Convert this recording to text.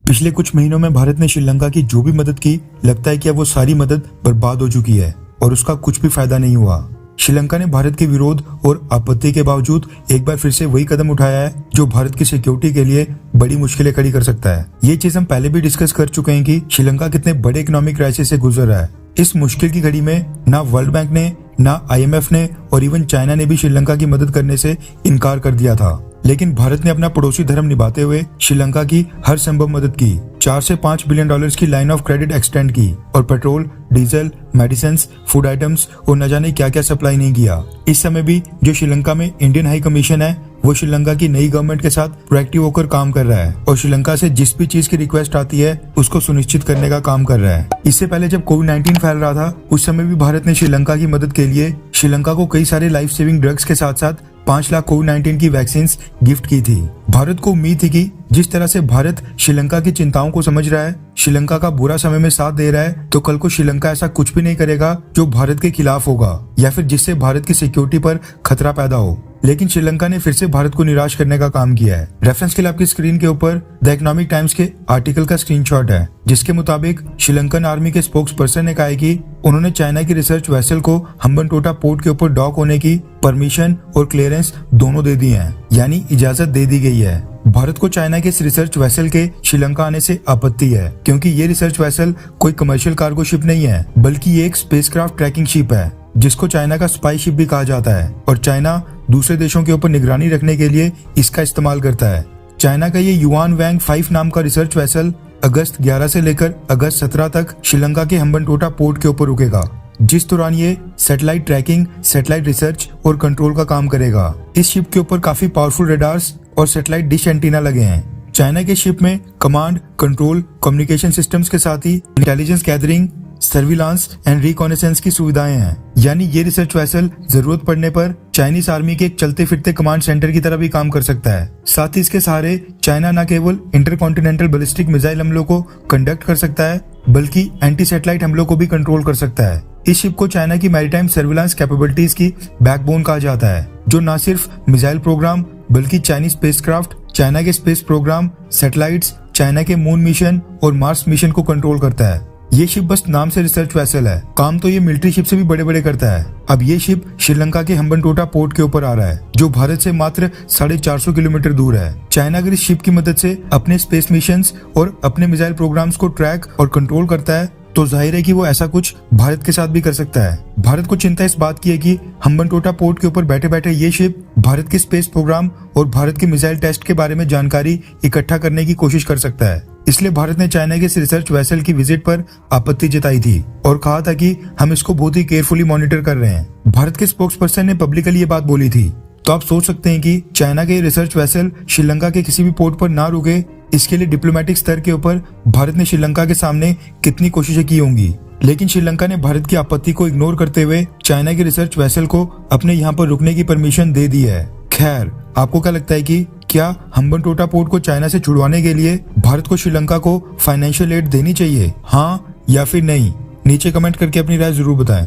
पिछले कुछ महीनों में भारत ने श्रीलंका की जो भी मदद की, लगता है कि अब वो सारी मदद बर्बाद हो चुकी है और उसका कुछ भी फायदा नहीं हुआ। श्रीलंका ने भारत के विरोध और आपत्ति के बावजूद एक बार फिर से वही कदम उठाया है जो भारत की सिक्योरिटी के लिए बड़ी मुश्किलें खड़ी कर सकता है। ये चीज हम पहले भी डिस्कस कर चुके हैं कि श्रीलंका कितने बड़े इकोनॉमिक क्राइसिस से गुजर रहा है। इस मुश्किल की घड़ी में ना वर्ल्ड बैंक ने, ना IMF ने और इवन चाइना ने भी श्रीलंका की मदद करने से इनकार कर दिया था। लेकिन भारत ने अपना पड़ोसी धर्म निभाते हुए श्रीलंका की हर संभव मदद की। 4 से 5 बिलियन डॉलर्स की लाइन ऑफ क्रेडिट एक्सटेंड की और petrol, diesel, medicine, food items और न जाने क्या क्या सप्लाई नहीं किया। इस समय भी जो श्रीलंका में इंडियन हाई कमीशन है वो श्रीलंका की नई गवर्नमेंट के साथ प्रोएक्टिव होकर काम कर रहा है और श्रीलंका से जिस भी चीज की रिक्वेस्ट आती है उसको सुनिश्चित करने का काम कर रहा है। इससे पहले जब कोविड-19 फैल रहा था उस समय भी भारत ने श्रीलंका की मदद के लिए श्रीलंका को कई सारे लाइफ सेविंग ड्रग्स के साथ साथ 5 लाख कोविड-19 की वैक्सीन गिफ्ट की थी। भारत को उम्मीद थी कि जिस तरह से भारत श्रीलंका की चिंताओं को समझ रहा है, श्रीलंका का बुरा समय में साथ दे रहा है, तो कल को श्रीलंका ऐसा कुछ भी नहीं करेगा जो भारत के खिलाफ होगा या फिर जिससे भारत की सिक्योरिटी पर खतरा पैदा हो। लेकिन श्रीलंका ने फिर से भारत को निराश करने का काम किया है। रेफरेंस के लिए आपकी स्क्रीन के ऊपर द इकोनॉमिक टाइम्स के आर्टिकल का स्क्रीनशॉट है, जिसके मुताबिक श्रीलंकन आर्मी के स्पोक्स पर्सन ने कहा है कि उन्होंने चाइना की रिसर्च वेसल को हम्बनटोटा पोर्ट के ऊपर डॉक होने की परमिशन और क्लियरेंस दोनों दे दी है, यानी इजाजत दे दी गई है। भारत को चाइना के इस रिसर्च वेसल के श्रीलंका आने से आपत्ति है, क्योंकि ये रिसर्च वेसल कोई कमर्शियल कार्गो शिप नहीं है, बल्कि ये एक स्पेसक्राफ्ट ट्रैकिंग शिप है जिसको चाइना का स्पाई शिप भी कहा जाता है और चाइना दूसरे देशों के ऊपर निगरानी रखने के लिए इसका इस्तेमाल करता है। चाइना का ये युआन वैंग 5 नाम का रिसर्च वेसल अगस्त 11 से लेकर अगस्त 17 तक श्रीलंका के हम्बनटोटा पोर्ट के ऊपर रुकेगा, जिस दौरान ये सैटेलाइट ट्रैकिंग, सैटेलाइट रिसर्च और कंट्रोल का काम करेगा। इस शिप के ऊपर काफी पावरफुल रडार्स और सैटेलाइट डिश एंटीना लगे हैं। चाइना के शिप में कमांड, कंट्रोल, कम्युनिकेशन सिस्टम्स के साथ ही intelligence gathering, surveillance and reconnaissance की सुविधाएं हैं, यानी ये रिसर्च वेसल जरूरत पड़ने पर चाइनीज आर्मी के एक चलते फिरते कमांड सेंटर की तरह भी काम कर सकता है। साथ ही इसके सहारे चाइना न केवल इंटरकॉन्टिनेंटल बैलिस्टिक मिसाइल हमलों को कंडक्ट कर सकता है, बल्कि एंटी सैटेलाइट हमलों को भी कंट्रोल कर सकता है। इस शिप को चाइना की मैरीटाइम सर्विलांस कैपेबिलिटीज की बैकबोन कहा जाता है, जो न सिर्फ मिसाइल प्रोग्राम बल्कि चाइनीज स्पेसक्राफ्ट, चाइना के स्पेस प्रोग्राम, सैटेलाइट्स, चाइना के मून मिशन और मार्स मिशन को कंट्रोल करता है। ये शिप बस नाम से रिसर्च वेसल है, काम तो ये मिलिट्री शिप से भी बड़े बड़े करता है। अब ये शिप श्रीलंका के हम्बनटोटा पोर्ट के ऊपर आ रहा है, जो भारत से मात्र 450 किलोमीटर दूर है। चाइना अगर इस शिप की मदद से अपने स्पेस मिशंस और अपने मिसाइल प्रोग्राम्स को ट्रैक और कंट्रोल करता है तो जाहिर है कि वो ऐसा कुछ भारत के साथ भी कर सकता है। भारत को चिंता इस बात की है कि हम्बनटोटा पोर्ट के ऊपर बैठे बैठे ये शिप भारत के स्पेस प्रोग्राम और भारत के मिसाइल टेस्ट के बारे में जानकारी इकट्ठा करने की कोशिश कर सकता है। इसलिए भारत ने चाइना के इस रिसर्च वेसल की विजिट पर आपत्ति जताई थी और कहा था कि हम इसको बहुत ही केयरफुली मॉनिटर कर रहे हैं। भारत के स्पोक्स पर्सन ने पब्लिकली ये बात बोली थी। तो आप सोच सकते हैं कि चाइना के रिसर्च वेसल श्रीलंका के किसी भी पोर्ट पर ना रुके, इसके लिए डिप्लोमेटिक स्तर के ऊपर भारत ने श्रीलंका के सामने कितनी कोशिशें की होंगी। लेकिन श्रीलंका ने भारत की आपत्ति को इग्नोर करते हुए चाइना के रिसर्च वेसल को अपने यहाँ पर रुकने की परमिशन दे दी है। खैर, आपको क्या लगता है कि क्या हम्बनटोटा पोर्ट को चाइना से छुड़वाने के लिए भारत को श्रीलंका को फाइनेंशियल एड देनी चाहिए, हाँ या फिर नहीं? नीचे कमेंट करके अपनी राय जरूर बताएं।